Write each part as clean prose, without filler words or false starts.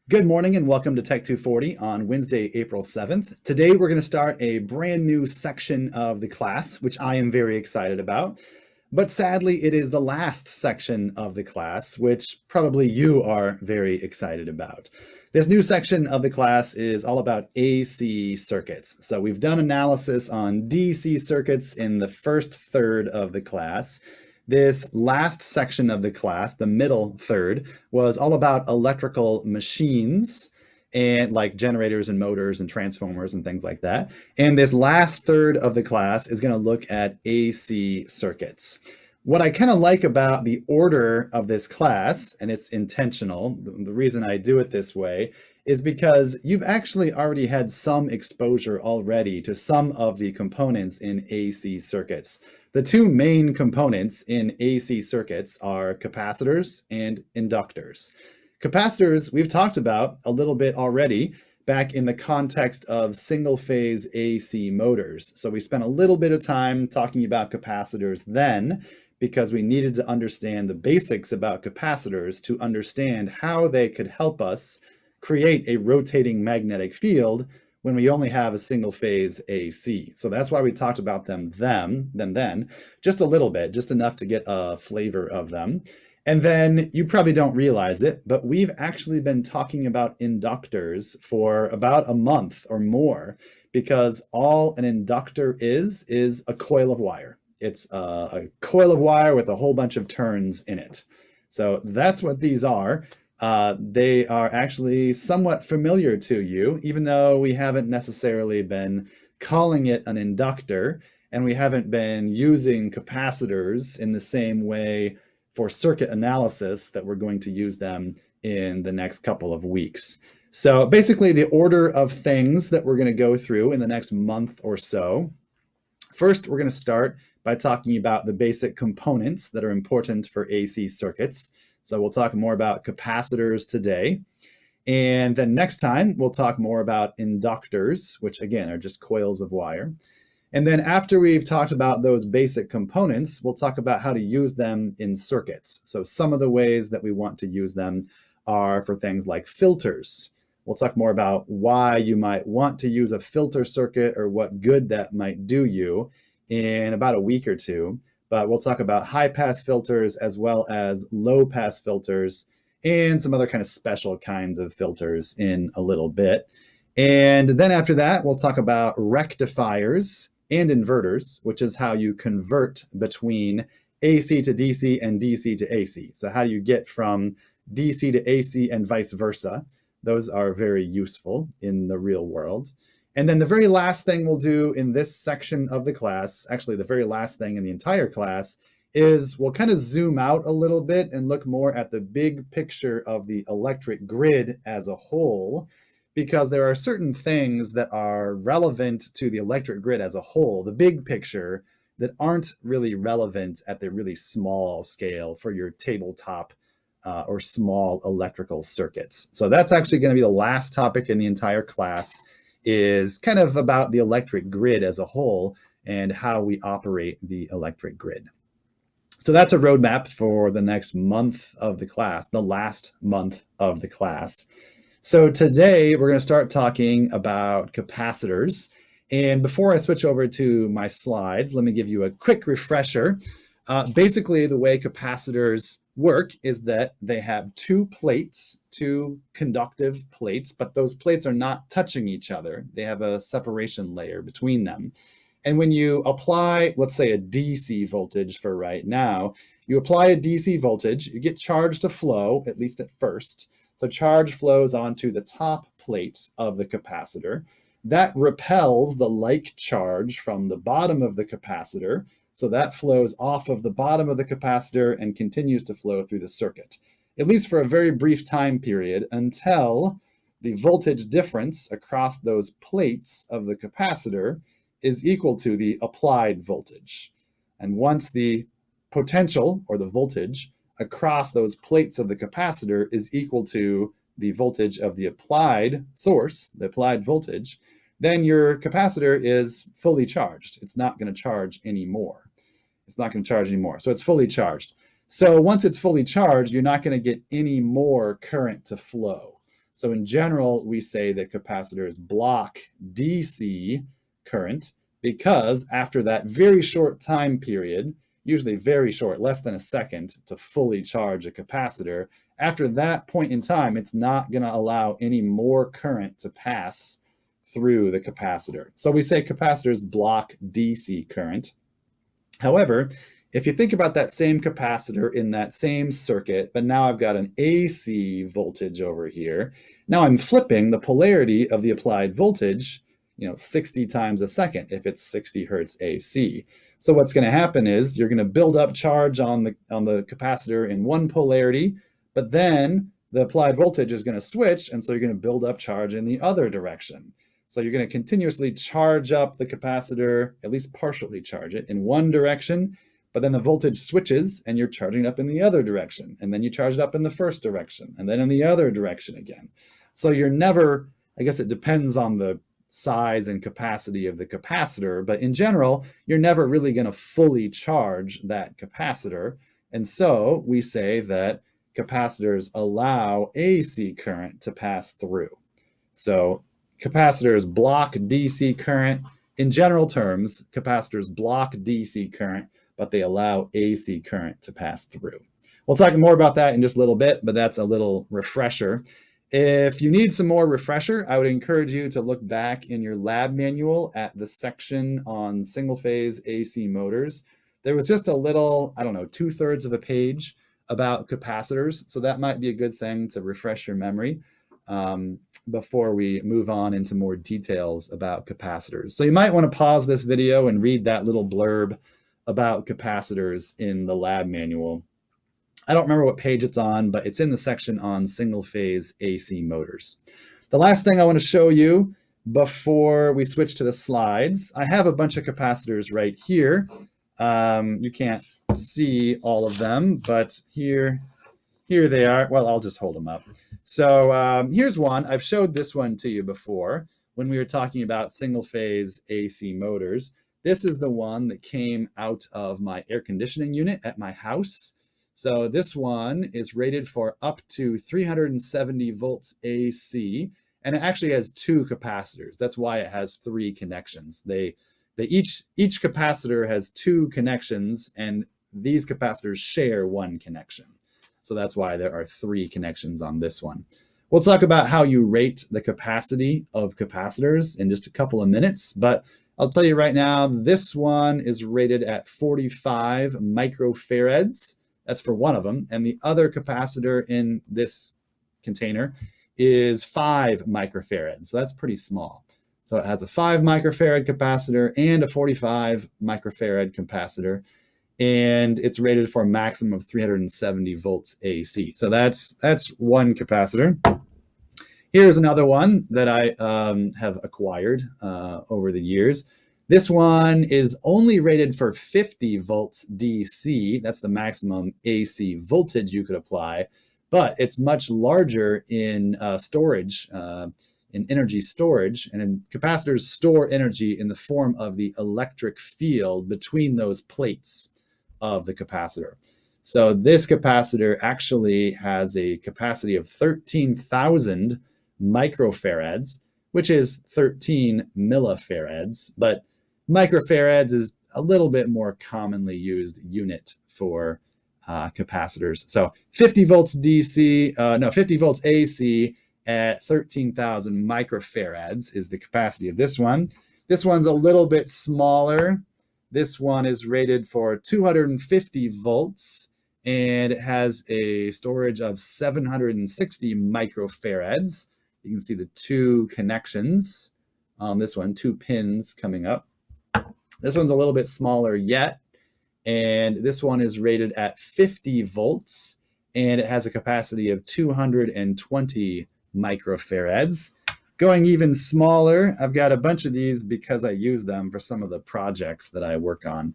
Good morning and welcome to Tech 240 on Wednesday, April 7th. Today we're going to start a brand new section of the class, which I am very excited about. But sadly, it is the last section of the class, which probably you are very excited about. This new section of the class is all about AC circuits. So we've done analysis on DC circuits in the first third of the class. This last section of the class, the middle third, was all about electrical machines and like generators and motors and transformers and things like that. And this last third of the class is going to look at AC circuits. What I kind of like about the order of this class, and it's intentional, the reason I do it this way is because you've actually already had some exposure already to some of the components in AC circuits. The two main components in AC circuits are capacitors and inductors. Capacitors, we've talked about a little bit already back in the context of single-phase AC motors. So we spent a little bit of time talking about capacitors then because we needed to understand the basics about capacitors to understand how they could help us create a rotating magnetic field when we only have a single phase AC. So that's why we talked about them then, just a little bit, just enough to get a flavor of them. And then you probably don't realize it, but we've actually been talking about inductors for about a month or more because all an inductor is a coil of wire. It's a coil of wire with a whole bunch of turns in it. So that's what these are. They are actually somewhat familiar to you, even though we haven't necessarily been calling it an inductor, and we haven't been using capacitors in the same way for circuit analysis that we're going to use them in the next couple of weeks. So basically the order of things that we're going to go through in the next month or so. First, we're going to start by talking about the basic components that are important for AC circuits. So we'll talk more about capacitors today. And then next time, we'll talk more about inductors, which again are just coils of wire. And then after we've talked about those basic components, we'll talk about how to use them in circuits. So some of the ways that we want to use them are for things like filters. We'll talk more about why you might want to use a filter circuit or what good that might do you in about a week or two. But we'll talk about high-pass filters as well as low-pass filters and some other kind of special kinds of filters in a little bit. And then after that, we'll talk about rectifiers and inverters, which is how you convert between AC to DC and DC to AC. So how you get from DC to AC and vice versa. Those are very useful in the real world. And then the very last thing we'll do in this section of the class, actually the very last thing in the entire class, is we'll kind of zoom out a little bit and look more at the big picture of the electric grid as a whole, because there are certain things that are relevant to the electric grid as a whole, the big picture, that aren't really relevant at the really small scale for your tabletop or small electrical circuits. So that's actually going to be the last topic in the entire class, is kind of about the electric grid as a whole and how we operate the electric grid. So that's a roadmap for the next month of the class, the last month of the class. So today we're going to start talking about capacitors. And before I switch over to my slides, let me give you a quick refresher. Basically, the way capacitors work is that they have two plates, two conductive plates, but those plates are not touching each other. They have a separation layer between them. And when you apply, let's say, a DC voltage for right now, you apply a DC voltage, you get charge to flow, at least at first. So charge flows onto the top plate of the capacitor. That repels the like charge from the bottom of the capacitor. So that flows off of the bottom of the capacitor and continues to flow through the circuit, at least for a very brief time period, until the voltage difference across those plates of the capacitor is equal to the applied voltage. And once the potential, or the voltage, across those plates of the capacitor is equal to the voltage of the applied source, the applied voltage, then your capacitor is fully charged. It's not going to charge anymore. It's not going to charge anymore. So it's fully charged. So once it's fully charged, you're not going to get any more current to flow. So in general, we say that capacitors block DC current because after that very short time period, usually very short, less than a second to fully charge a capacitor, after that point in time, it's not going to allow any more current to pass through the capacitor. So we say capacitors block DC current. However, if you think about that same capacitor in that same circuit, but now I've got an AC voltage over here. Now I'm flipping the polarity of the applied voltage, 60 times a second if it's 60 hertz AC. So what's going to happen is you're going to build up charge on the capacitor in one polarity, but then the applied voltage is going to switch, and so you're going to build up charge in the other direction. So you're going to continuously charge up the capacitor, at least partially charge it, in one direction, but then the voltage switches and you're charging it up in the other direction. And then you charge it up in the first direction and then in the other direction again. So you're never, I guess it depends on the size and capacity of the capacitor, but in general, you're never really going to fully charge that capacitor. And so we say that capacitors allow AC current to pass through. So capacitors block DC current. In general terms, capacitors block DC current, but they allow AC current to pass through. We'll talk more about that in just a little bit, but that's a little refresher. If you need some more refresher, I would encourage you to look back in your lab manual at the section on single-phase AC motors. There was just a little, 2/3 of a page about capacitors, so that might be a good thing to refresh your memory before we move on into more details about capacitors. So you might want to pause this video and read that little blurb about capacitors in the lab manual. I don't remember what page it's on, but it's in the section on single-phase AC motors. The last thing I want to show you before we switch to the slides, I have a bunch of capacitors right here. You can't see all of them, but here they are. Well, I'll just hold them up. So here's one. I've showed this one to you before when we were talking about single-phase AC motors. This is the one that came out of my air conditioning unit at my house. So this one is rated for up to 370 volts AC, and it actually has two capacitors. That's why it has three connections. Each capacitor has two connections, and these capacitors share one connection. So that's why there are three connections on this one. We'll talk about how you rate the capacity of capacitors in just a couple of minutes, but I'll tell you right now, this one is rated at 45 microfarads. That's for one of them. And the other capacitor in this container is 5 microfarads. So that's pretty small. So it has a 5 microfarad capacitor and a 45 microfarad capacitor. And it's rated for a maximum of 370 volts AC. So that's one capacitor. Here's another one that I have acquired over the years. This one is only rated for 50 volts DC. That's the maximum AC voltage you could apply, but it's much larger in storage, in energy storage, and capacitors store energy in the form of the electric field between those plates of the capacitor. So this capacitor actually has a capacity of 13,000 microfarads, which is 13 millifarads, but microfarads is a little bit more commonly used unit for capacitors. So 50 volts DC, 50 volts AC at 13,000 microfarads is the capacity of this one. This one's a little bit smaller. This one is rated for 250 volts, and it has a storage of 760 microfarads. You can see the two connections on this one, two pins coming up. This one's a little bit smaller yet, and this one is rated at 50 volts, and it has a capacity of 220 microfarads. Going even smaller, I've got a bunch of these because I use them for some of the projects that I work on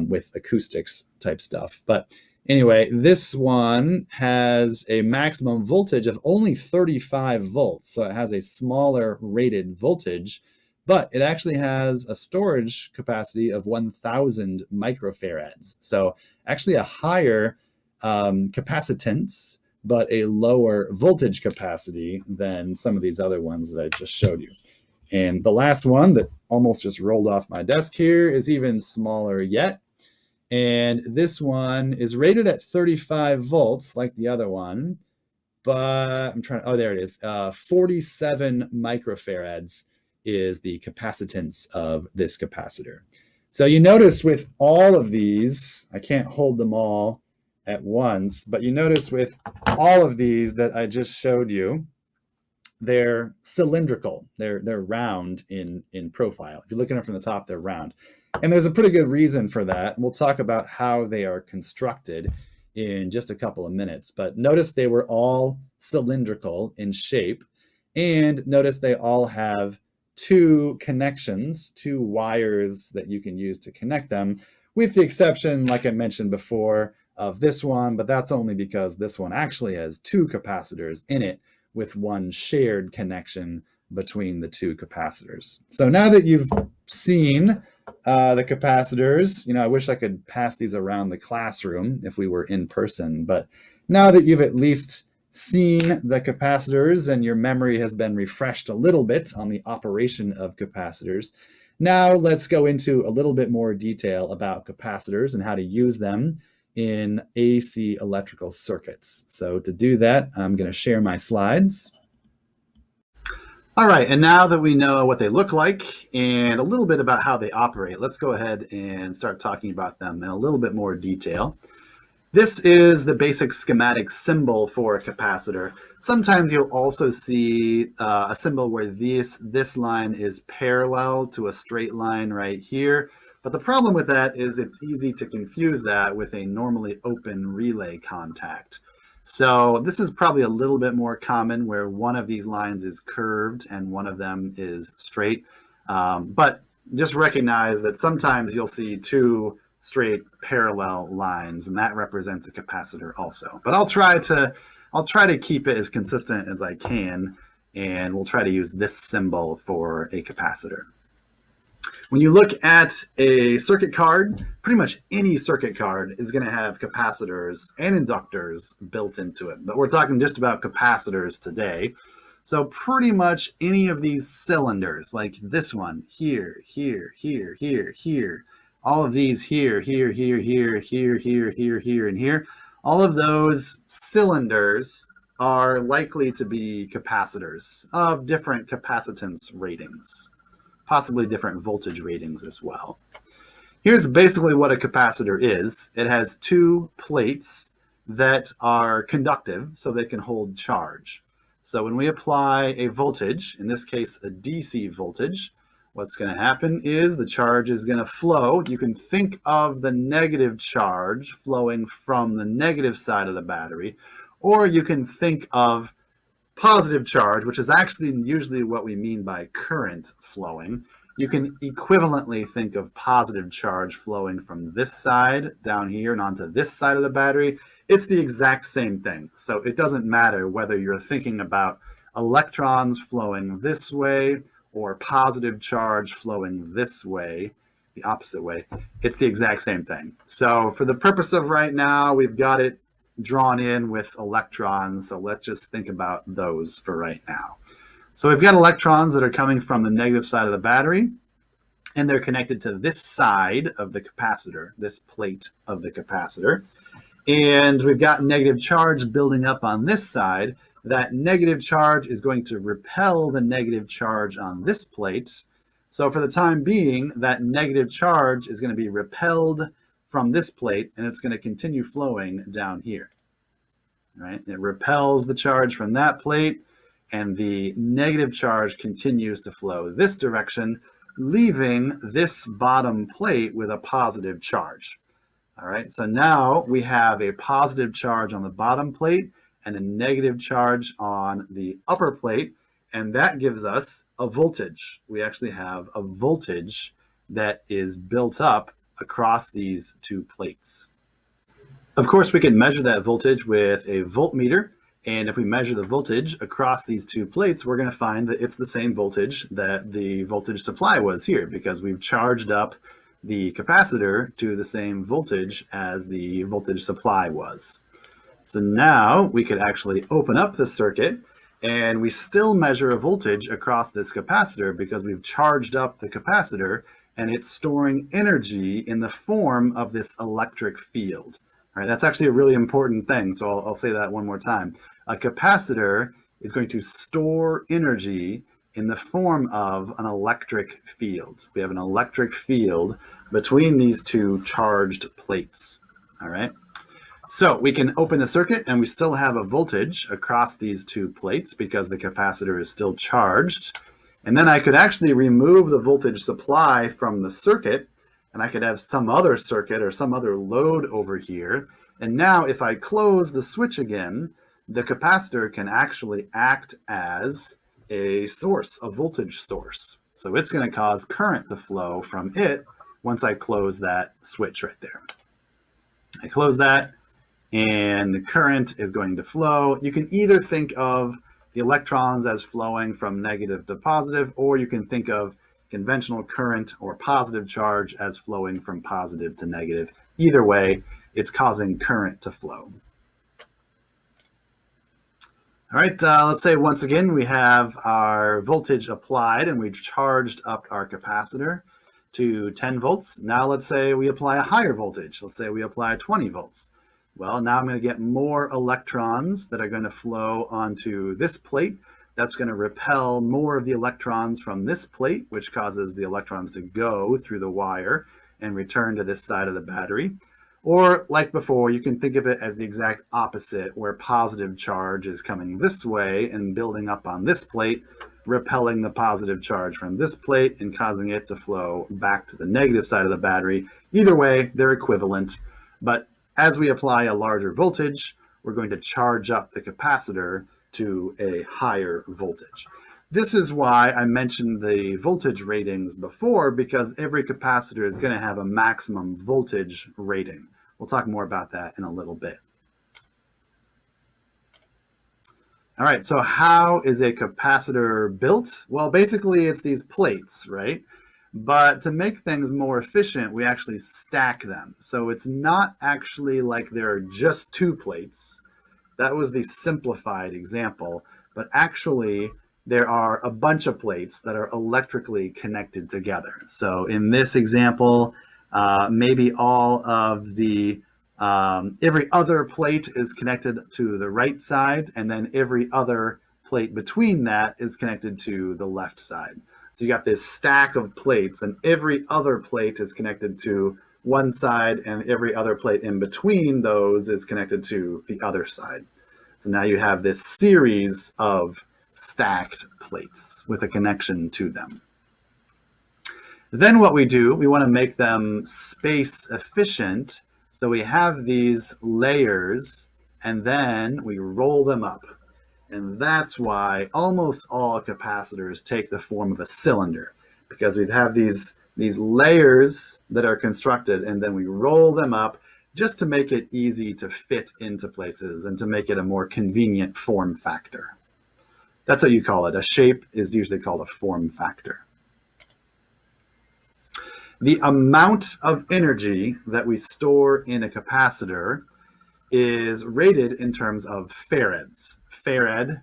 with acoustics type stuff. But anyway, this one has a maximum voltage of only 35 volts, so it has a smaller rated voltage, but it actually has a storage capacity of 1,000 microfarads. So actually a higher capacitance but a lower voltage capacity than some of these other ones that I just showed you. And the last one that almost just rolled off my desk here is even smaller yet. And this one is rated at 35 volts like the other one, but I'm trying, oh, there it is. 47 microfarads is the capacitance of this capacitor. So you notice with all of these, I can't hold them all at once, but you notice with all of these that I just showed you, they're cylindrical. They're round in profile. If you're looking up from the top, they're round. And there's a pretty good reason for that. We'll talk about how they are constructed in just a couple of minutes. But notice they were all cylindrical in shape. And notice they all have two connections, two wires that you can use to connect them, with the exception, like I mentioned before, of this one. But that's only because this one actually has two capacitors in it, with one shared connection between the two capacitors. So now that you've seen the capacitors, I wish I could pass these around the classroom if we were in person, but now that you've at least seen the capacitors and your memory has been refreshed a little bit on the operation of capacitors, now let's go into a little bit more detail about capacitors and how to use them in AC electrical circuits. So to do that, I'm going to share my slides. All right, and now that we know what they look like and a little bit about how they operate, let's go ahead and start talking about them in a little bit more detail. This is the basic schematic symbol for a capacitor. Sometimes you'll also see a symbol where this line is parallel to a straight line right here. But the problem with that is it's easy to confuse that with a normally open relay contact. So this is probably a little bit more common where one of these lines is curved and one of them is straight. But just recognize that sometimes you'll see two straight parallel lines, and that represents a capacitor also. But I'll try to keep it as consistent as I can, and we'll try to use this symbol for a capacitor. When you look at a circuit card, pretty much any circuit card is going to have capacitors and inductors built into it. But we're talking just about capacitors today. So pretty much any of these cylinders, like this one, here, here, here, here, here, all of these here, here, here, here, here, here, here, here, and here, all of those cylinders are likely to be capacitors of different capacitance ratings, possibly different voltage ratings as well. Here's basically what a capacitor is. It has two plates that are conductive, so they can hold charge. So when we apply a voltage, in this case a DC voltage, what's going to happen is the charge is going to flow. You can think of the negative charge flowing from the negative side of the battery, or you can think of positive charge, which is actually usually what we mean by current flowing. You can equivalently think of positive charge flowing from this side down here and onto this side of the battery. It's the exact same thing. So it doesn't matter whether you're thinking about electrons flowing this way or positive charge flowing this way, the opposite way. It's the exact same thing. So for the purpose of right now, we've got it drawn in with electrons. So let's just think about those for right now. So we've got electrons that are coming from the negative side of the battery, and they're connected to this side of the capacitor, this plate of the capacitor. And we've got negative charge building up on this side. That negative charge is going to repel the negative charge on this plate. So for the time being, that negative charge is going to be repelled from this plate, and it's going to continue flowing down here. Right? It repels the charge from that plate, and the negative charge continues to flow this direction, leaving this bottom plate with a positive charge. All right, so now we have a positive charge on the bottom plate and a negative charge on the upper plate, and that gives us a voltage. We actually have a voltage that is built up across these two plates. Of course, we can measure that voltage with a voltmeter, and if we measure the voltage across these two plates, we're going to find that it's the same voltage that the voltage supply was here, because we've charged up the capacitor to the same voltage as the voltage supply was. So now we could actually open up the circuit and we still measure a voltage across this capacitor because we've charged up the capacitor and it's storing energy in the form of this electric field. All right, that's actually a really important thing. So I'll say that one more time. A capacitor is going to store energy in the form of an electric field. We have an electric field between these two charged plates. All right. So we can open the circuit and we still have a voltage across these two plates because the capacitor is still charged. And then I could actually remove the voltage supply from the circuit and I could have some other circuit or some other load over here. And now if I close the switch again, the capacitor can actually act as a source, a voltage source. So it's going to cause current to flow from it once I close that switch right there. I close that and the current is going to flow. You can either think of the electrons as flowing from negative to positive, or you can think of conventional current or positive charge as flowing from positive to negative. Either way, it's causing current to flow. All right, let's say once again we have our voltage applied and we've charged up our capacitor to 10 volts. Now let's say we apply a higher voltage. Let's say we apply 20 volts. Well, now I'm going to get more electrons that are going to flow onto this plate. That's going to repel more of the electrons from this plate, which causes the electrons to go through the wire and return to this side of the battery. Or like before, you can think of it as the exact opposite, where positive charge is coming this way and building up on this plate, repelling the positive charge from this plate and causing it to flow back to the negative side of the battery. Either way, they're equivalent. But as we apply a larger voltage, we're going to charge up the capacitor to a higher voltage. This is why I mentioned the voltage ratings before, because every capacitor is going to have a maximum voltage rating. We'll talk more about that in a little bit. All right, so how is a capacitor built? Well, basically it's these plates, right? But to make things more efficient, we actually stack them. So it's not actually like there are just two plates. That was the simplified example, but actually there are a bunch of plates that are electrically connected together. So in this example, maybe all of the, every other plate is connected to the right side, and then every other plate between that is connected to the left side. So you got this stack of plates, and every other plate is connected to one side, and every other plate in between those is connected to the other side. So now you have this series of stacked plates with a connection to them. Then what we do, we want to make them space efficient. So we have these layers and then we roll them up. And that's why almost all capacitors take the form of a cylinder, because we have these layers that are constructed and then we roll them up just to make it easy to fit into places and to make it a more convenient form factor. That's what you call it. A shape is usually called a form factor. The amount of energy that we store in a capacitor is rated in terms of farads. Farad,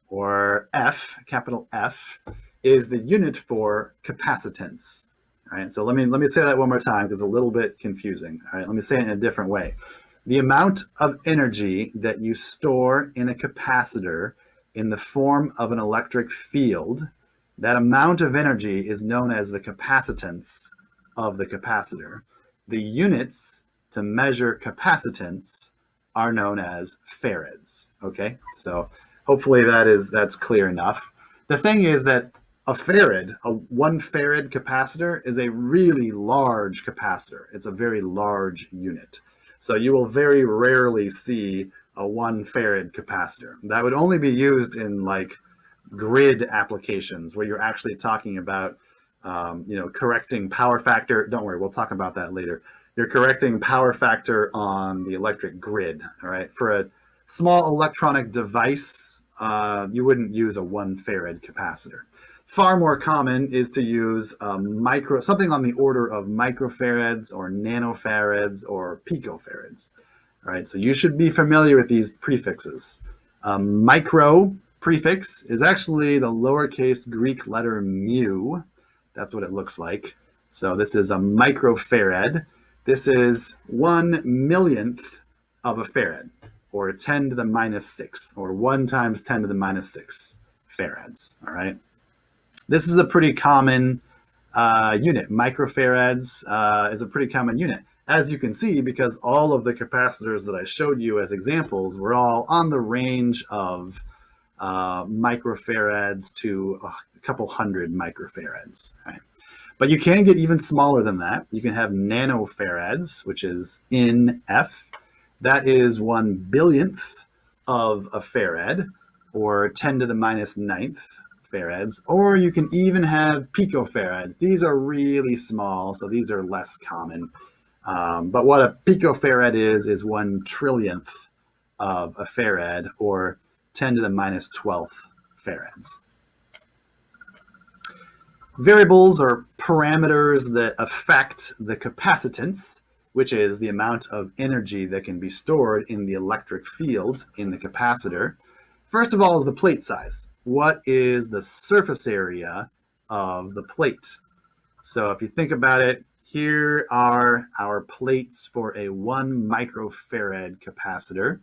or F, capital F, is the unit for capacitance. All right, so let me say that one more time because it's a little bit confusing. All right, let me say it in a different way. The amount of energy that you store in a capacitor in the form of an electric field, that amount of energy is known as the capacitance of the capacitor. The units to measure capacitance are known as farads. Okay, so hopefully that's clear enough. The thing is that a farad, a 1 farad capacitor, is a really large capacitor. It's a very large unit. So you will very rarely see a 1 farad capacitor. That would only be used in like grid applications where you're actually talking about correcting power factor. Don't worry, we'll talk about that later. You're correcting power factor on the electric grid. All right, for a small electronic device, you wouldn't use a 1 farad capacitor. Far more common is to use something on the order of microfarads or nanofarads or picofarads. All right, so you should be familiar with these prefixes. Micro prefix is actually the lowercase Greek letter mu. That's what it looks like. So this is a microfarad. This is 1/1,000,000th of a farad, or 10 to the minus 6, or 1 times 10 to the minus 6 farads. All right. This is a pretty common unit. Microfarads is a pretty common unit, as you can see, because all of the capacitors that I showed you as examples were all on the range of microfarads to a couple hundred microfarads. Right? But you can get even smaller than that. You can have nanofarads, which is NF. That is 1/100000th of a farad, or 10 to the minus 9th farads. Or you can even have picofarads. These are really small, so these are less common. But what a picofarad is 1/10000000th of a farad, or 10 to the minus 12th farads. Variables are parameters that affect the capacitance, which is the amount of energy that can be stored in the electric field in the capacitor. First of all is the plate size. What is the surface area of the plate? So if you think about it, here are our plates for a 1 microfarad capacitor.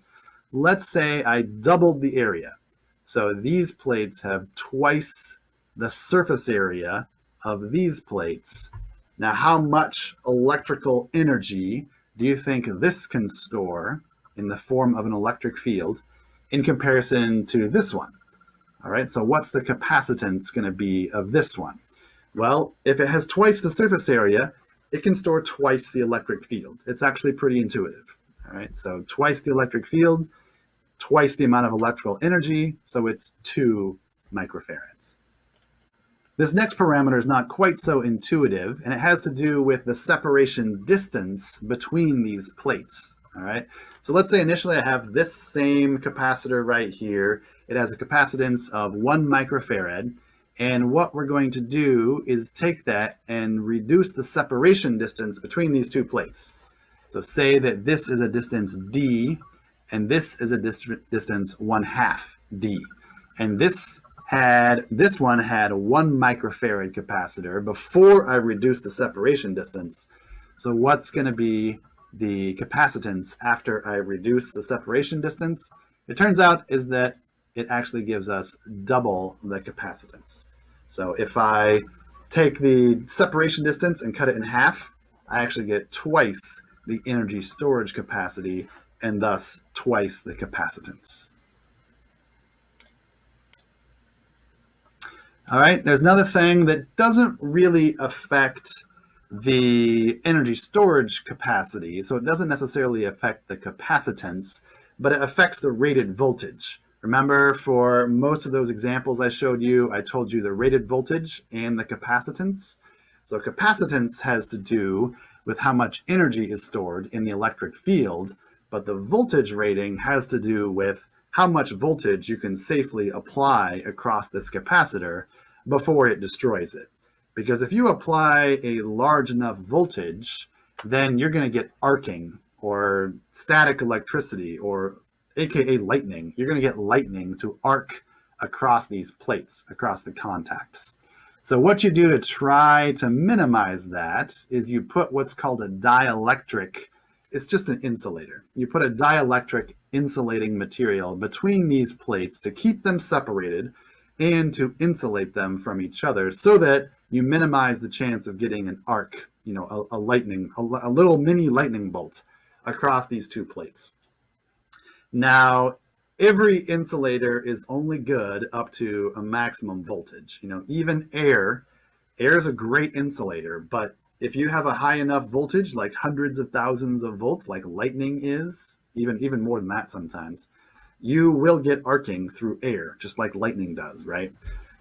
Let's say I doubled the area. So these plates have twice the surface area of these plates. Now, how much electrical energy do you think this can store in the form of an electric field in comparison to this one? All right, so what's the capacitance going to be of this one? Well, if it has twice the surface area, it can store twice the electric field. It's actually pretty intuitive. All right, so twice the electric field, twice the amount of electrical energy, so it's 2 microfarads. This next parameter is not quite so intuitive, and it has to do with the separation distance between these plates. All right, so let's say initially I have this same capacitor right here. It has a capacitance of 1 microfarad, and what we're going to do is take that and reduce the separation distance between these two plates. So say that this is a distance d, and this is a distance 1/2 d, and this one had a 1 microfarad capacitor before I reduced the separation distance. So what's going to be the capacitance after I reduce the separation distance? It turns out is that it actually gives us double the capacitance. So if I take the separation distance and cut it in half, I actually get twice the energy storage capacity and thus twice the capacitance. All right, there's another thing that doesn't really affect the energy storage capacity, so it doesn't necessarily affect the capacitance, but it affects the rated voltage. Remember, for most of those examples I showed you, I told you the rated voltage and the capacitance. So capacitance has to do with how much energy is stored in the electric field, but the voltage rating has to do with how much voltage you can safely apply across this capacitor before it destroys it. Because if you apply a large enough voltage, then you're going to get arcing or static electricity, or aka lightning. You're going to get lightning to arc across these plates, across the contacts. So what you do to try to minimize that is you put what's called a dielectric. It's just an insulator. You put a dielectric insulating material between these plates to keep them separated and to insulate them from each other so that you minimize the chance of getting an arc, a little mini lightning bolt across these two plates. Now, every insulator is only good up to a maximum voltage. Even air is a great insulator, but if you have a high enough voltage, like hundreds of thousands of volts, like lightning is, even more than that sometimes, you will get arcing through air, just like lightning does, right?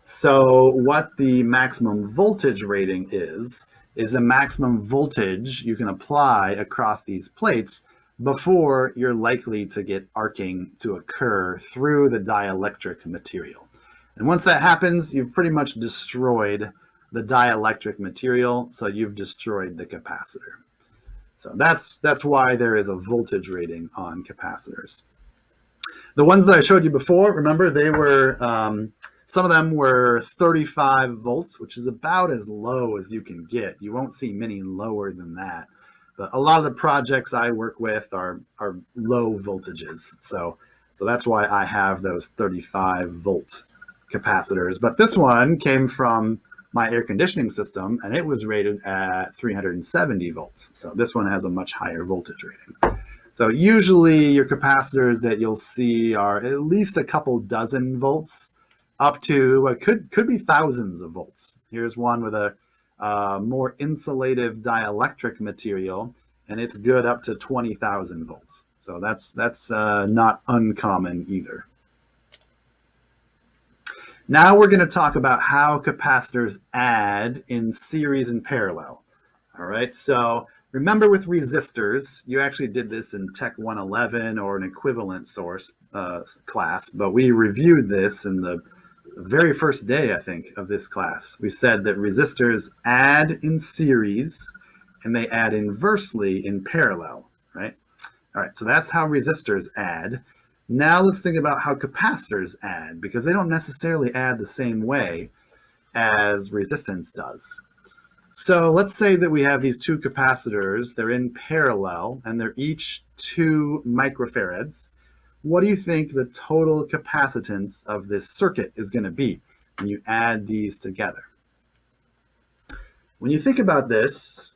So what the maximum voltage rating is the maximum voltage you can apply across these plates before you're likely to get arcing to occur through the dielectric material. And once that happens, you've pretty much destroyed the dielectric material, so you've destroyed the capacitor. So that's why there is a voltage rating on capacitors. The ones that I showed you before, remember, they were, some of them were 35 volts, which is about as low as you can get. You won't see many lower than that. But a lot of the projects I work with are low voltages. So that's why I have those 35 volt capacitors. But this one came from my air conditioning system, and it was rated at 370 volts. So this one has a much higher voltage rating. So usually your capacitors that you'll see are at least a couple dozen volts, up to could be thousands of volts. Here's one with a more insulative dielectric material, and it's good up to 20,000 volts. So that's not uncommon either. Now we're going to talk about how capacitors add in series and parallel. All right, so remember with resistors, you actually did this in TEC 111 or an equivalent source class, but we reviewed this in the very first day, I think, of this class. We said that resistors add in series and they add inversely in parallel, right? All right, so that's how resistors add. Now let's think about how capacitors add, because they don't necessarily add the same way as resistance does. So let's say that we have these two capacitors, they're in parallel, and they're each 2 microfarads. What do you think the total capacitance of this circuit is going to be when you add these together? When you think about this,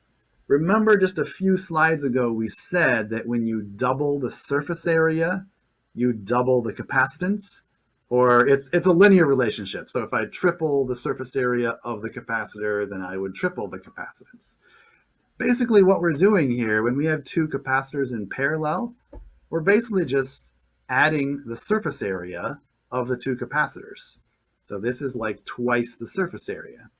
remember just a few slides ago we said that when you double the surface area, you double the capacitance, or it's a linear relationship. So if I triple the surface area of the capacitor, then I would triple the capacitance. Basically what we're doing here, when we have 2 capacitors in parallel, we're basically just adding the surface area of the 2 capacitors. So this is like twice the surface area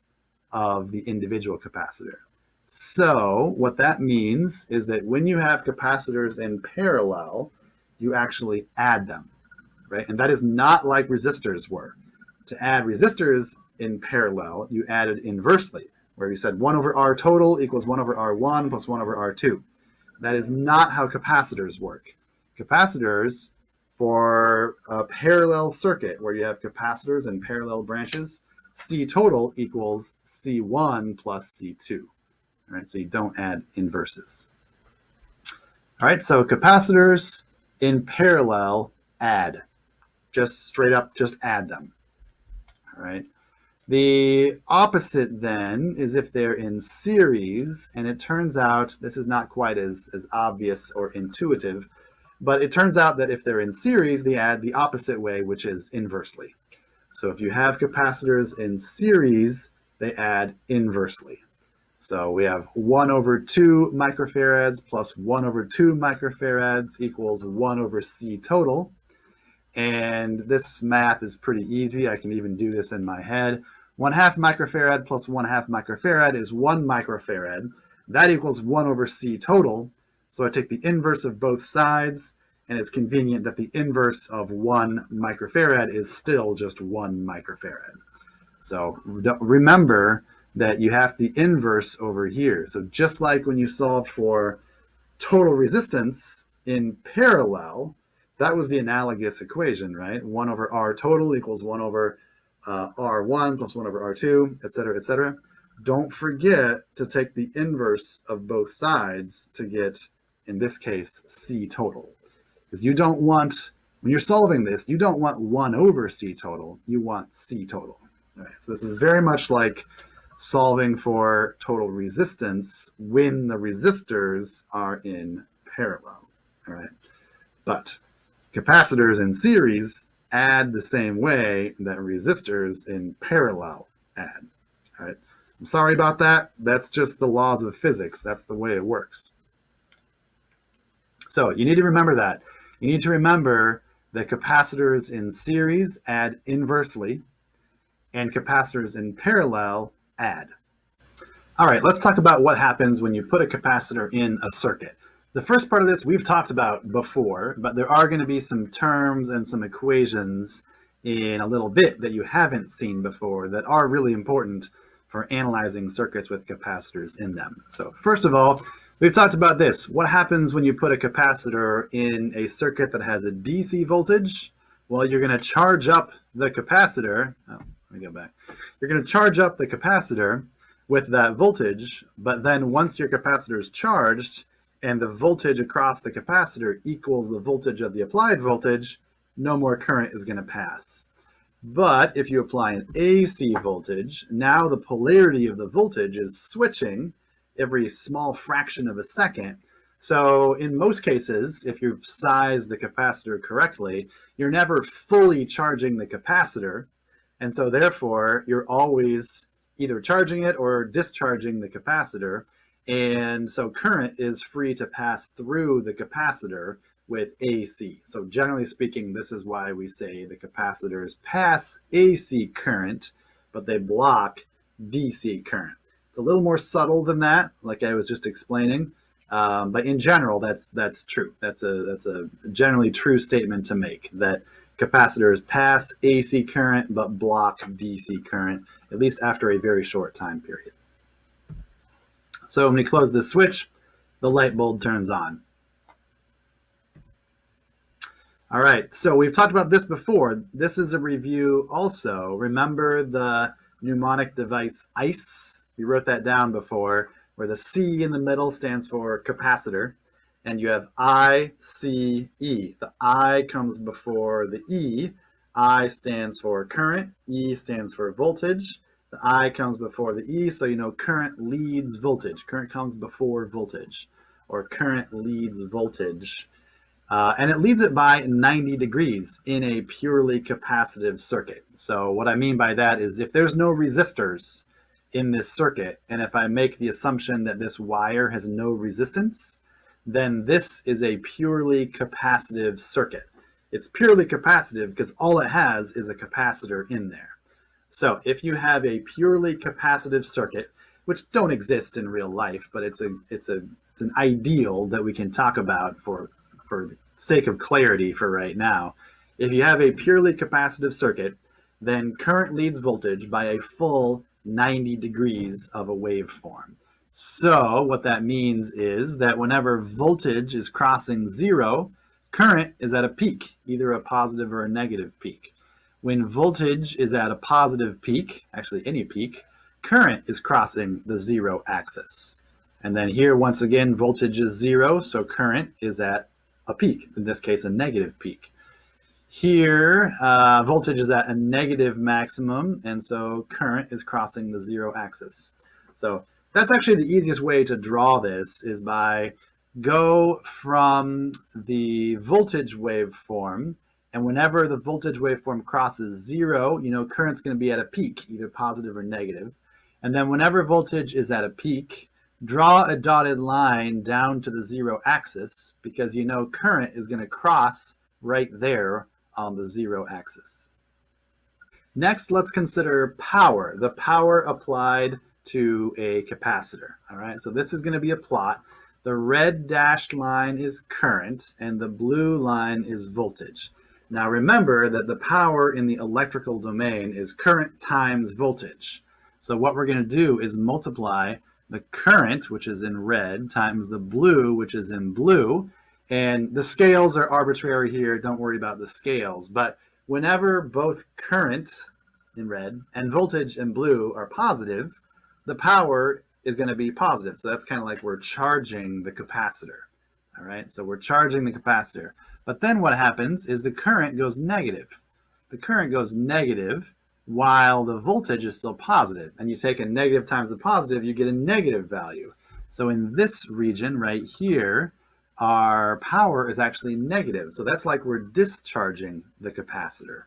of the individual capacitor. So what that means is that when you have capacitors in parallel, you actually add them, right? And that is not like resistors were. To add resistors in parallel, you added inversely, where you said 1 over R total equals 1 over R1 plus 1 over R2. That is not how capacitors work. Capacitors, for a parallel circuit where you have capacitors and parallel branches, C total equals C1 plus C2. All right, so you don't add inverses. All right, so capacitors in parallel add. Just straight up, just add them. All right. The opposite then is if they're in series, and it turns out this is not quite as obvious or intuitive, but it turns out that if they're in series, they add the opposite way, which is inversely. So if you have capacitors in series, they add inversely. So we have 1 over 2 microfarads plus 1 over 2 microfarads equals 1 over C total. And this math is pretty easy. I can even do this in my head. 1/2 microfarad plus 1/2 microfarad is 1 microfarad. That equals 1 over C total. So I take the inverse of both sides, and it's convenient that the inverse of 1 microfarad is still just 1 microfarad. So remember that you have the inverse over here. So just like when you solved for total resistance in parallel, that was the analogous equation, right? 1 over R total equals 1 over R1 plus 1 over R2, et cetera, et cetera. Don't forget to take the inverse of both sides to get, in this case, C total. Because you don't want, when you're solving this, you don't want 1 over C total, you want C total. All right, so this is very much like solving for total resistance when the resistors are in parallel. All right, but capacitors in series add the same way that resistors in parallel add. All right, I'm sorry about that. That's just the laws of physics. That's the way it works. So you need to remember that. You need to remember that capacitors in series add inversely, and capacitors in parallel add. All right, let's talk about what happens when you put a capacitor in a circuit. The first part of this we've talked about before, but there are going to be some terms and some equations in a little bit that you haven't seen before that are really important for analyzing circuits with capacitors in them. So first of all, We've talked about this. What happens when you put a capacitor in a circuit that has a DC voltage? Well, you're going to charge up the capacitor. Oh, let me go back. You're going to charge up the capacitor with that voltage, but then once your capacitor is charged and the voltage across the capacitor equals the voltage of the applied voltage, no more current is going to pass. But if you apply an AC voltage, now the polarity of the voltage is switching every small fraction of a second. So in most cases, if you've sized the capacitor correctly, you're never fully charging the capacitor. And so therefore, you're always either charging it or discharging the capacitor. And so current is free to pass through the capacitor with AC. So generally speaking, this is why we say the capacitors pass AC current, but they block DC current. It's a little more subtle than that, like I was just explaining. But in general, that's true. That's a generally true statement to make, that capacitors pass AC current but block DC current, at least after a very short time period. So when we close this switch, the light bulb turns on. All right, so we've talked about this before. This is a review also. Remember the mnemonic device ICE? We wrote that down before, where the C in the middle stands for capacitor, and you have I, C, E. The I comes before the E. I stands for current, E stands for voltage. The I comes before the E, so you know current leads voltage. Current comes before voltage, or current leads voltage. And it leads it by 90 degrees in a purely capacitive circuit. So what I mean by that is if there's no resistors in this circuit, and if I make the assumption that this wire has no resistance, then this is a purely capacitive circuit. It's purely capacitive because all it has is a capacitor in there. So if you have a purely capacitive circuit, which don't exist in real life, but it's an ideal that we can talk about for the sake of clarity for right now. If you have a purely capacitive circuit, then current leads voltage by a full 90 degrees of a waveform. So what that means is that whenever voltage is crossing zero, current is at a peak, either a positive or a negative peak. When voltage is at a positive peak, actually any peak, current is crossing the zero axis. And then here, once again, voltage is zero, so current is at a peak, in this case, a negative peak. Here, voltage is at a negative maximum, and so current is crossing the zero axis. So that's actually the easiest way to draw this, is by go from the voltage waveform, and whenever the voltage waveform crosses zero, you know current's going to be at a peak, either positive or negative. And then whenever voltage is at a peak, draw a dotted line down to the zero axis, because you know current is going to cross right there on the zero axis. Next, let's consider power, the power applied to a capacitor. All right, so this is going to be a plot. The red dashed line is current and the blue line is voltage. Now remember that the power in the electrical domain is current times voltage. So what we're going to do is multiply the current, which is in red, times the blue, which is in blue. And the scales are arbitrary here. Don't worry about the scales. But whenever both current in red and voltage in blue are positive, the power is going to be positive. So that's kind of like we're charging the capacitor. All right, so we're charging the capacitor. But then what happens is the current goes negative. The current goes negative while the voltage is still positive. And you take a negative times the positive, you get a negative value. So in this region right here, our power is actually negative. So that's like we're discharging the capacitor.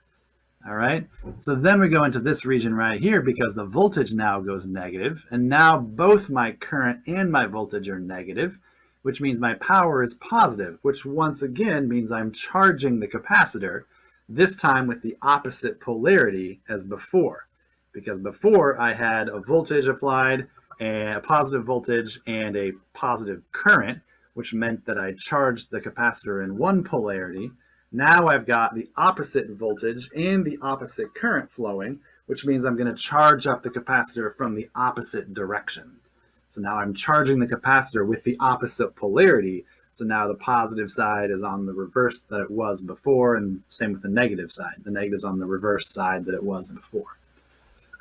All right, so then we go into this region right here because the voltage now goes negative, and now both my current and my voltage are negative, which means my power is positive, which once again means I'm charging the capacitor, this time with the opposite polarity as before. Because before I had a voltage applied, and a positive voltage and a positive current, which meant that I charged the capacitor in one polarity. Now I've got the opposite voltage and the opposite current flowing, which means I'm going to charge up the capacitor from the opposite direction. So now I'm charging the capacitor with the opposite polarity. So now the positive side is on the reverse that it was before, and same with the negative side. The negative's on the reverse side that it was before.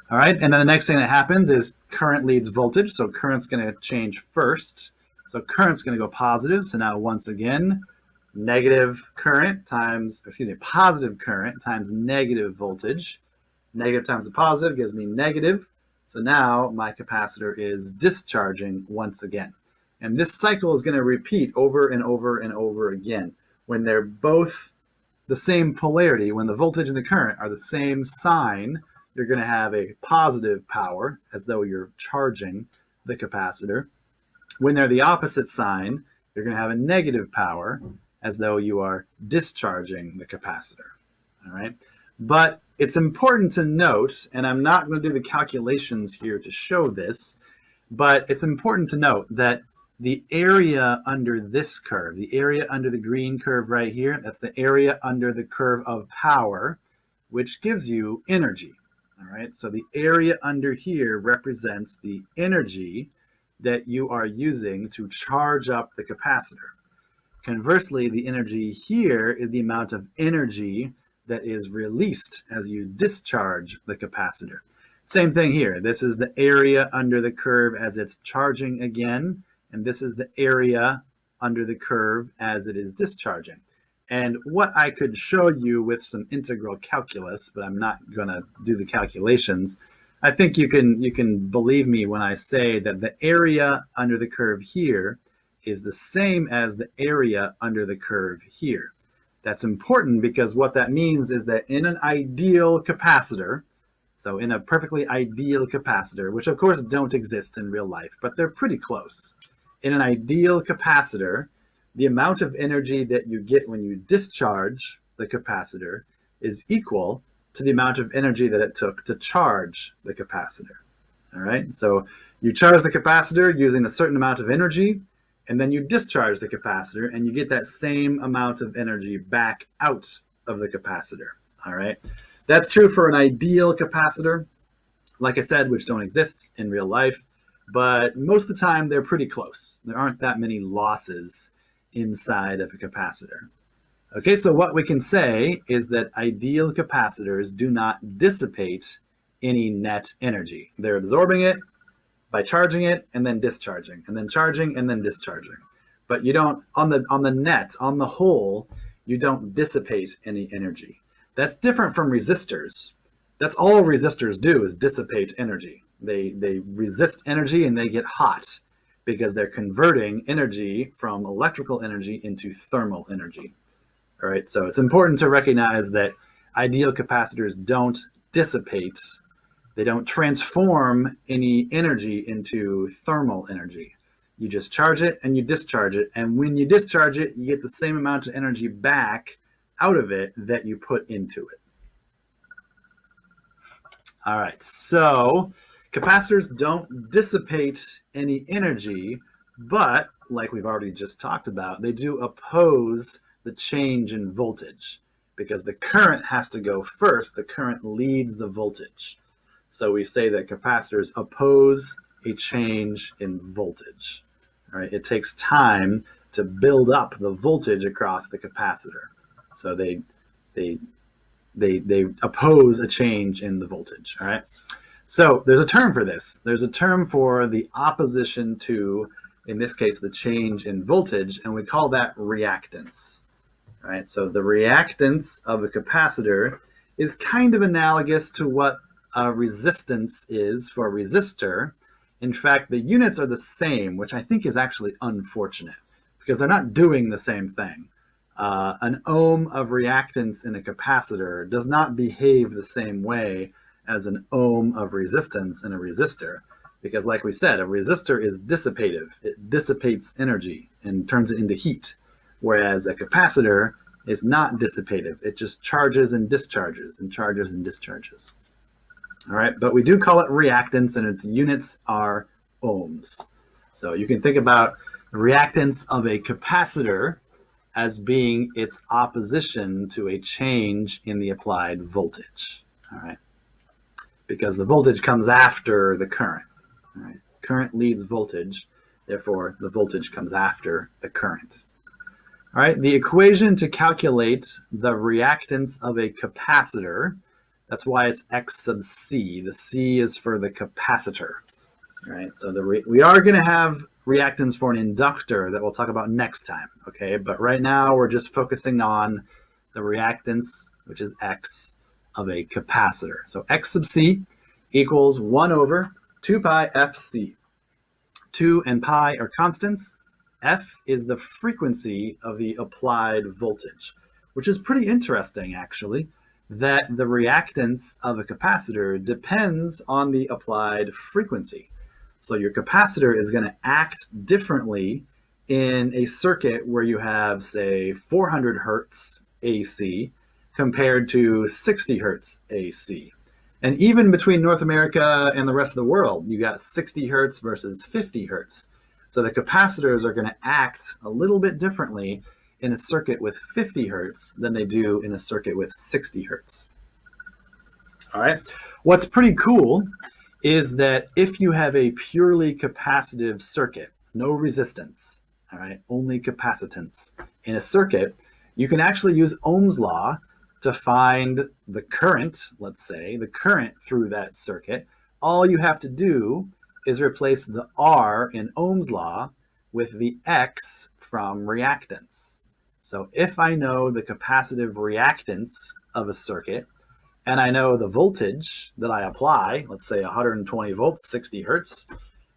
All right, and then the next thing that happens is current leads voltage. So current's going to change first. So current's going to go positive. So now once again, positive current times negative voltage. Negative times the positive gives me negative. So now my capacitor is discharging once again. And this cycle is going to repeat over and over and over again. When they're both the same polarity, when the voltage and the current are the same sign, you're going to have a positive power as though you're charging the capacitor. When they're the opposite sign, you're going to have a negative power as though you are discharging the capacitor. All right. But it's important to note, and I'm not going to do the calculations here to show this, but it's important to note that the area under this curve, the area under the green curve right here, that's the area under the curve of power, which gives you energy. All right, so the area under here represents the energy that you are using to charge up the capacitor. Conversely, the energy here is the amount of energy that is released as you discharge the capacitor. Same thing here. This is the area under the curve as it's charging again, and this is the area under the curve as it is discharging. And what I could show you with some integral calculus, but I'm not going to do the calculations. I think you can believe me when I say that the area under the curve here is the same as the area under the curve here. That's important because what that means is that in an ideal capacitor, so in a perfectly ideal capacitor, which of course don't exist in real life, but they're pretty close. In an ideal capacitor, the amount of energy that you get when you discharge the capacitor is equal to the amount of energy that it took to charge the capacitor. All right, so you charge the capacitor using a certain amount of energy, and then you discharge the capacitor, and you get that same amount of energy back out of the capacitor. All right, that's true for an ideal capacitor, like I said, which don't exist in real life, but most of the time they're pretty close. There aren't that many losses inside of a capacitor. Okay, so what we can say is that ideal capacitors do not dissipate any net energy. They're absorbing it by charging it and then discharging, and then charging and then discharging. But you don't, on the net, on the whole, you don't dissipate any energy. That's different from resistors. That's all resistors do, is dissipate energy. They resist energy and they get hot because they're converting energy from electrical energy into thermal energy. All right, so it's important to recognize that ideal capacitors don't dissipate. They don't transform any energy into thermal energy. You just charge it and you discharge it. And when you discharge it, you get the same amount of energy back out of it that you put into it. All right, so capacitors don't dissipate any energy, but like we've already just talked about, they do oppose the change in voltage because the current has to go first. The current leads the voltage. So we say that capacitors oppose a change in voltage. All right, it takes time to build up the voltage across the capacitor. So they oppose a change in the voltage. All right. So there's a term for this. There's a term for the opposition to, in this case, the change in voltage, and we call that reactance. All right. So the reactance of a capacitor is kind of analogous to what a resistance is for a resistor. In fact, the units are the same, which I think is actually unfortunate because they're not doing the same thing. An ohm of reactance in a capacitor does not behave the same way as an ohm of resistance in a resistor, because like we said, a resistor is dissipative. It dissipates energy and turns it into heat, whereas a capacitor is not dissipative. It just charges and discharges and charges and discharges. All right, but we do call it reactance, and its units are ohms. So you can think about the reactance of a capacitor as being its opposition to a change in the applied voltage. All right, because the voltage comes after the current. All right, current leads voltage. Therefore, the voltage comes after the current. All right, the equation to calculate the reactance of a capacitor, that's why it's X sub C. The C is for the capacitor. All right, so we are going to have reactance for an inductor that we'll talk about next time, okay? But right now we're just focusing on the reactance, which is X, of a capacitor. So X sub C equals 1 over 2 pi FC. 2 and pi are constants. F is the frequency of the applied voltage, which is pretty interesting, actually, that the reactance of a capacitor depends on the applied frequency. So your capacitor is going to act differently in a circuit where you have, say, 400 hertz AC compared to 60 hertz AC. And even between North America and the rest of the world, you got 60 hertz versus 50 hertz. So the capacitors are going to act a little bit differently in a circuit with 50 hertz than they do in a circuit with 60 hertz. All right. What's pretty cool is that if you have a purely capacitive circuit, no resistance, all right, only capacitance in a circuit, you can actually use Ohm's law to find the current, let's say, the current through that circuit. All you have to do is replace the R in Ohm's law with the X from reactance. So if I know the capacitive reactance of a circuit, and I know the voltage that I apply, let's say 120 volts, 60 hertz,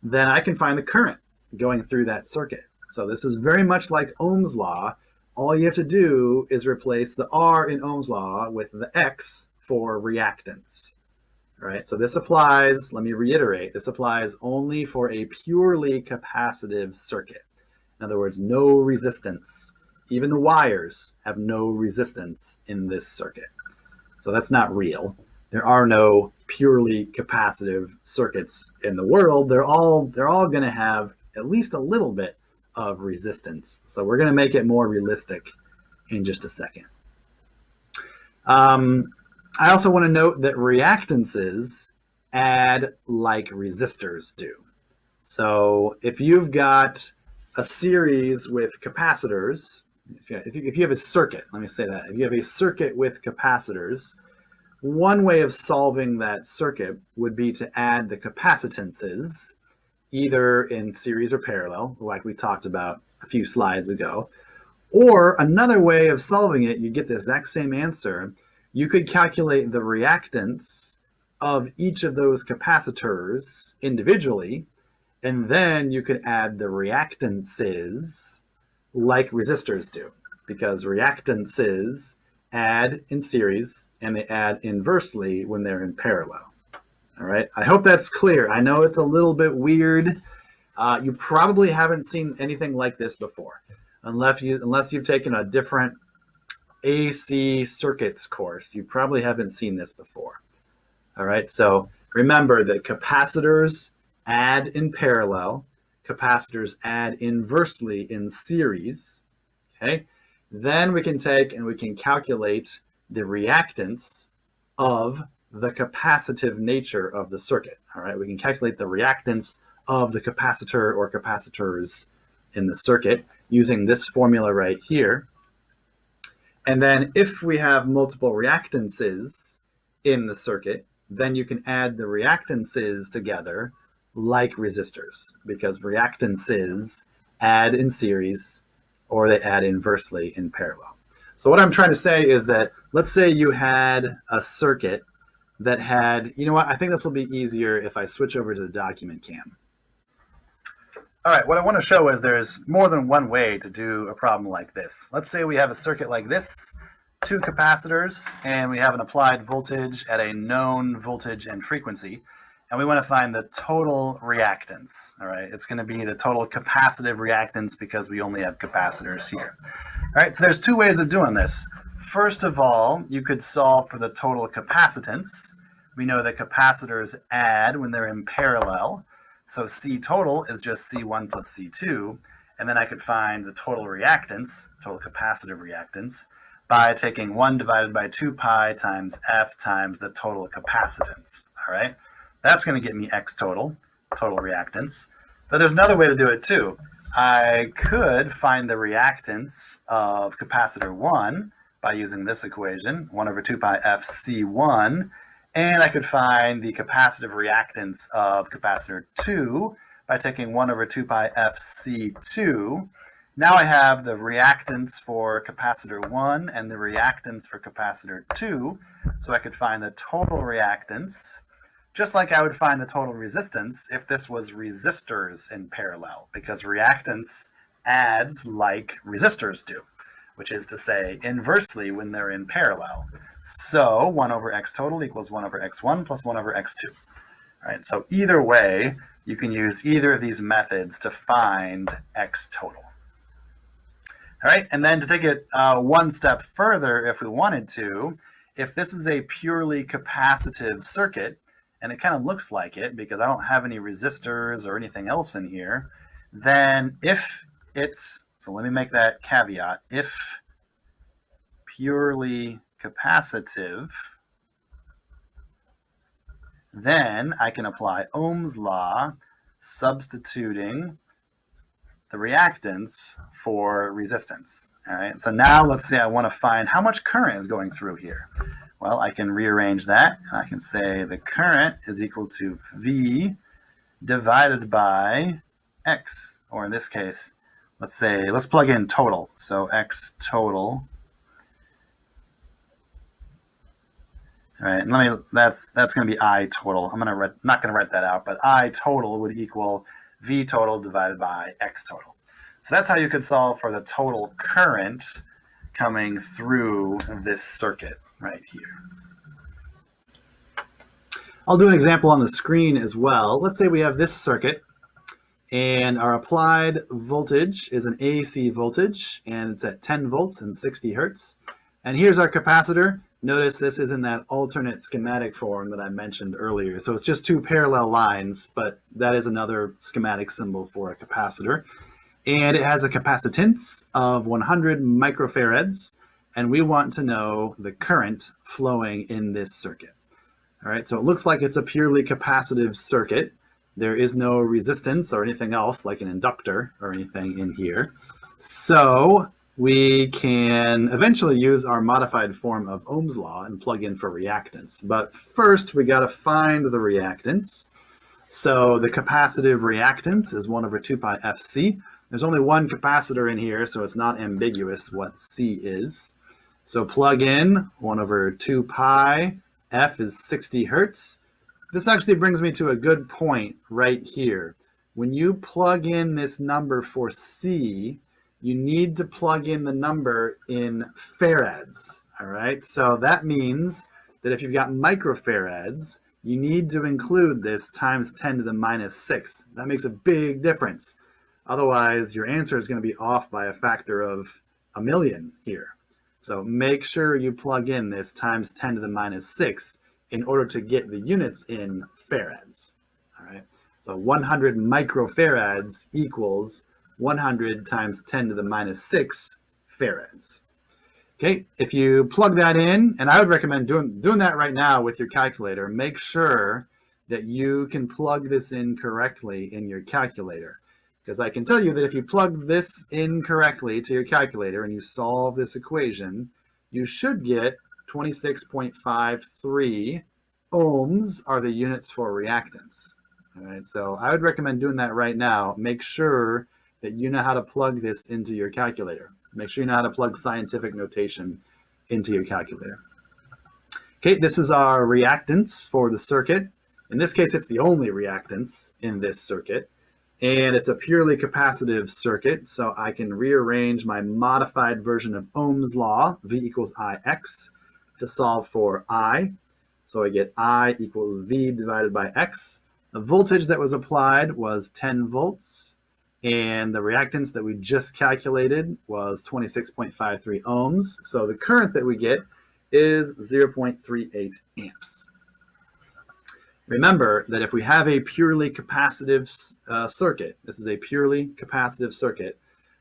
then I can find the current going through that circuit. So this is very much like Ohm's law. All you have to do is replace the R in Ohm's law with the X for reactance. All right, so this applies, let me reiterate, this applies only for a purely capacitive circuit. In other words, no resistance. Even the wires have no resistance in this circuit. So that's not real. There are no purely capacitive circuits in the world. They're all going to have at least a little bit of resistance. So we're going to make it more realistic in just a second. I also want to note that reactances add like resistors do. So if you've got a series with capacitors, if you have a circuit, let me say that, if you have a circuit with capacitors, one way of solving that circuit would be to add the capacitances, either in series or parallel, like we talked about a few slides ago. Or another way of solving it, you get the exact same answer. You could calculate the reactance of each of those capacitors individually, and then you could add the reactances like resistors do, because reactances add in series and they add inversely when they're in parallel. All right, I hope that's clear. I know it's a little bit weird. You probably haven't seen anything like this before, unless you've taken a different AC circuits course. You probably haven't seen this before. All right, so remember that capacitors add in parallel, capacitors add inversely in series, okay? Then we can take and we can calculate the reactance of the capacitive nature of the circuit, all right? We can calculate the reactance of the capacitor or capacitors in the circuit using this formula right here. And then if we have multiple reactances in the circuit, then you can add the reactances together like resistors, because reactances add in series or they add inversely in parallel. So what I'm trying to say is that, let's say you had a circuit that had, you know what, I think this will be easier if I switch over to the document cam. All right, what I want to show is there's more than one way to do a problem like this. Let's say we have a circuit like this, 2 capacitors, and we have an applied voltage at a known voltage and frequency, and we want to find the total reactance. All right, it's going to be the total capacitive reactance because we only have capacitors here. All right, so there's 2 ways of doing this. First of all, you could solve for the total capacitance. We know that capacitors add when they're in parallel. So C total is just C1 plus C2, and then I could find the total reactance, total capacitive reactance, by taking 1 divided by 2 pi times F times the total capacitance, all right? That's going to get me X total. total reactance. But there's another way to do it too. I could find the reactance of capacitor 1 by using this equation, 1 over 2 pi f C1, and I could find the capacitive reactance of capacitor 2 by taking 1 over 2 pi f C2. Now I have the reactance for capacitor 1 and the reactance for capacitor 2, so I could find the total reactance, just like I would find the total resistance if this was resistors in parallel, because reactance adds like resistors do, which is to say inversely when they're in parallel. So 1 over x total equals 1 over x1 plus 1 over x2. All right, so either way, you can use either of these methods to find x total. All right, and then to take it one step further, if we wanted to, if this is a purely capacitive circuit, and it kind of looks like it because I don't have any resistors or anything else in here, then if it's, so let me make that caveat, if purely capacitive, then I can apply Ohm's law, substituting the reactance for resistance. All right, so now let's say I want to find how much current is going through here. Well, I can rearrange that, and I can say the current is equal to V divided by X, or in this case, let's plug in total. So X total. All right, and that's going to be I total. Not going to write that out, but I total would equal V total divided by X total. So that's how you could solve for the total current coming through this circuit right here. I'll do an example on the screen as well. Let's say we have this circuit, and our applied voltage is an AC voltage, and it's at 10 volts and 60 hertz. And here's our capacitor. Notice this is in that alternate schematic form that I mentioned earlier. So it's just two parallel lines, but that is another schematic symbol for a capacitor. And it has a capacitance of 100 microfarads, and we want to know the current flowing in this circuit. All right, so it looks like it's a purely capacitive circuit. There is no resistance or anything else like an inductor or anything in here. So we can eventually use our modified form of Ohm's law and plug in for reactance. But first, we got to find the reactance. So the capacitive reactance is 1 over 2 pi FC. There's only one capacitor in here, so it's not ambiguous what C is. So plug in 1 over 2 pi. F is 60 hertz. This actually brings me to a good point right here. When you plug in this number for C, you need to plug in the number in farads, all right? So that means that if you've got microfarads, you need to include this times 10 to the minus 6. That makes a big difference. Otherwise, your answer is going to be off by a factor of 1,000,000 here. So make sure you plug in this times 10 to the minus 6 in order to get the units in farads, all right? So 100 microfarads equals 100 times 10 to the minus 6 farads. Okay, if you plug that in, and I would recommend doing that right now with your calculator, make sure that you can plug this in correctly in your calculator. Because I can tell you that if you plug this in correctly to your calculator and you solve this equation, you should get 26.53 ohms are the units for reactance. All right, so I would recommend doing that right now. Make sure that you know how to plug this into your calculator. Make sure you know how to plug scientific notation into your calculator. Okay, this is our reactance for the circuit. In this case, it's the only reactance in this circuit. And it's a purely capacitive circuit, so I can rearrange my modified version of Ohm's law, V equals Ix, to solve for I. So I get I equals V divided by X. The voltage that was applied was 10 volts, and the reactance that we just calculated was 26.53 ohms. So the current that we get is 0.38 amps. Remember that if we have a purely capacitive circuit, this is a purely capacitive circuit,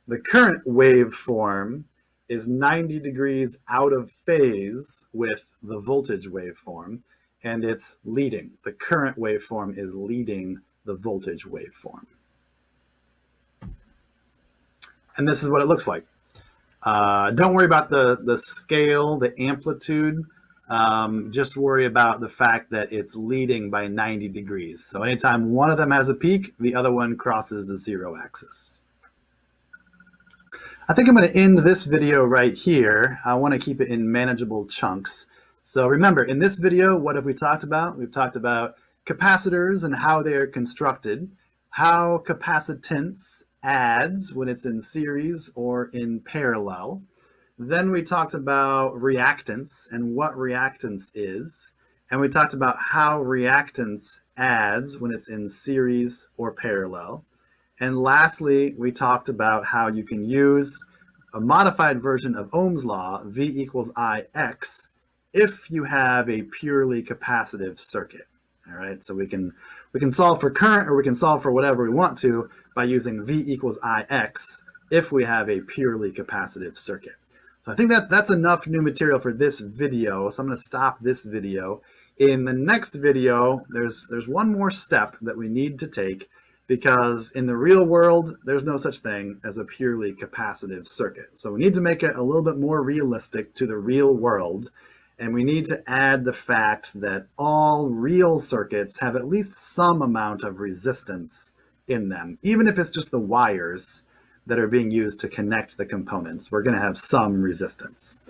the current waveform is 90 degrees out of phase with the voltage waveform, and it's leading. The current waveform is leading the voltage waveform. And this is what it looks like. Don't worry about the scale, the amplitude. Just worry about the fact that it's leading by 90 degrees. So anytime one of them has a peak, the other one crosses the 0 axis. I think I'm going to end this video right here. I want to keep it in manageable chunks. So remember, in this video, what have we talked about? We've talked about capacitors and how they are constructed, how capacitance adds when it's in series or in parallel. Then we talked about reactance and what reactance is. And we talked about how reactance adds when it's in series or parallel. And lastly, we talked about how you can use a modified version of Ohm's law, V equals IX, if you have a purely capacitive circuit. All right, so we can solve for current, or we can solve for whatever we want to by using V equals IX if we have a purely capacitive circuit. So I think that's enough new material for this video. So I'm going to stop this video. In the next video, there's one more step that we need to take, because in the real world, there's no such thing as a purely capacitive circuit. So we need to make it a little bit more realistic to the real world. And we need to add the fact that all real circuits have at least some amount of resistance in them. Even if it's just the wires that are being used to connect the components, we're going to have some resistance.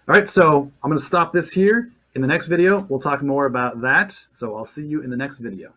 All right, so I'm going to stop this here. In the next video, we'll talk more about that. So I'll see you in the next video.